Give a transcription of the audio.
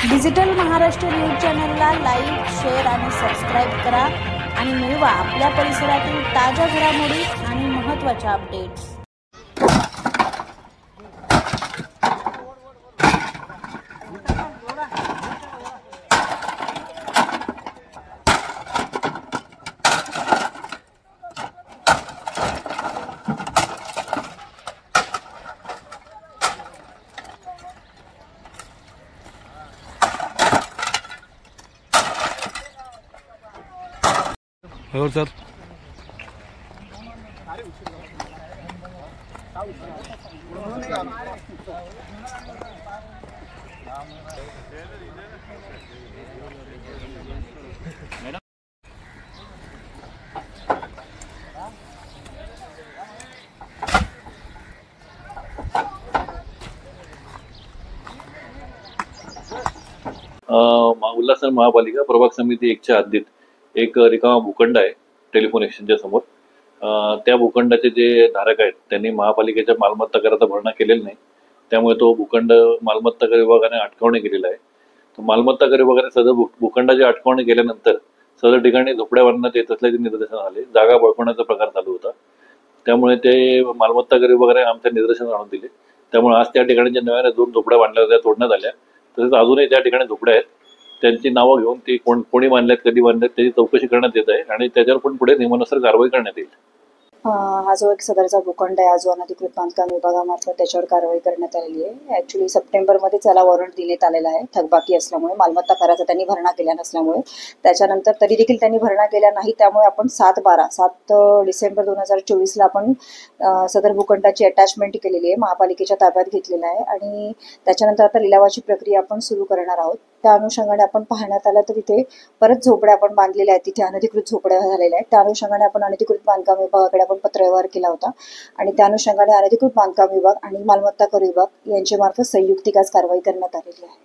Digital Maharashtra news चॅनलला like, share आणि subscribe करा आणि मिळवा आपल्या परिसरातील ताज्या घडामोडी आणि महत्त्वाच्या अपडेट्स। हो सर। उल्हासनगर महापालिका प्रभाग समिती 1च्या हद्दीत एक रिकामा भूखंड आहे टेलिफोन एक्सचेंजच्या समोर। त्या भूखंडाचे जे धारक आहेत त्यांनी महापालिकेच्या मालमत्ता कराचा भरणा केलेला नाही, त्यामुळे तो भूखंड मालमत्ता कर विभागाने अटकावणी केलेला आहे। तर मालमत्ता कर विभागाने सदर भूखंडाची अटकावणी केल्यानंतर सदर ठिकाणी झोपड्या बांधण्यात येत असल्याचे निदर्शन आले। जागा बळकवण्याचा प्रकार चालू होता, त्यामुळे ते मालमत्ता कर विभागाने आमच्या निदर्शनास आणून दिले। त्यामुळे आज त्या ठिकाणी ज्या नव्याने 2 झोपड्या बांधल्या होत्या तोडण्यात आल्या, तसेच अजूनही त्या ठिकाणी झोपड्या आहेत, त्यांची नावं घेऊन ती कोणी बांधल्यात, कधी बांधल्यात त्याची चौकशी करण्यात येत आहे आणि त्याच्यावर पण पुढे नियमानुसार कारवाई करण्यात येईल। हा जो एक सदरचा भूखंड आहे, जो अनधिकृत बांधकाम विभागामार्फत त्याच्यावर कारवाई करण्यात आलेली आहे। ऍक्च्युली सप्टेंबरमध्ये त्याला वॉरंट देण्यात आलेला आहे, थकबाकी असल्यामुळे, मालमत्ता कराचा त्यांनी भरणा केला नसल्यामुळे। त्याच्यानंतर तरी देखील त्यांनी भरणा केला नाही, त्यामुळे आपण 7 डिसेंबर 2024ला आपण सदर भूखंडाची अटॅचमेंट केलेली आहे, महापालिकेच्या ताब्यात घेतलेला आहे आणि त्याच्यानंतर आता लिलावाची प्रक्रिया आपण सुरू करणार आहोत। त्या अनुषंगाने आपण पाहण्यात आलं तर इथे परत झोपड्या आपण बांधलेल्या आहेत, तिथे अनधिकृत झोपड्या झालेल्या आहेत। त्या अनुषंगाने आपण अनधिकृत बांधकाम विभागाकडे आपण पत्रव्यवहार केला होता आणि त्या अनुषंगाने अनधिकृत बांधकाम विभाग आणि मालमत्ता कर विभाग यांच्या मार्फत संयुक्तिक आज कारवाई करण्यात आलेली आहे।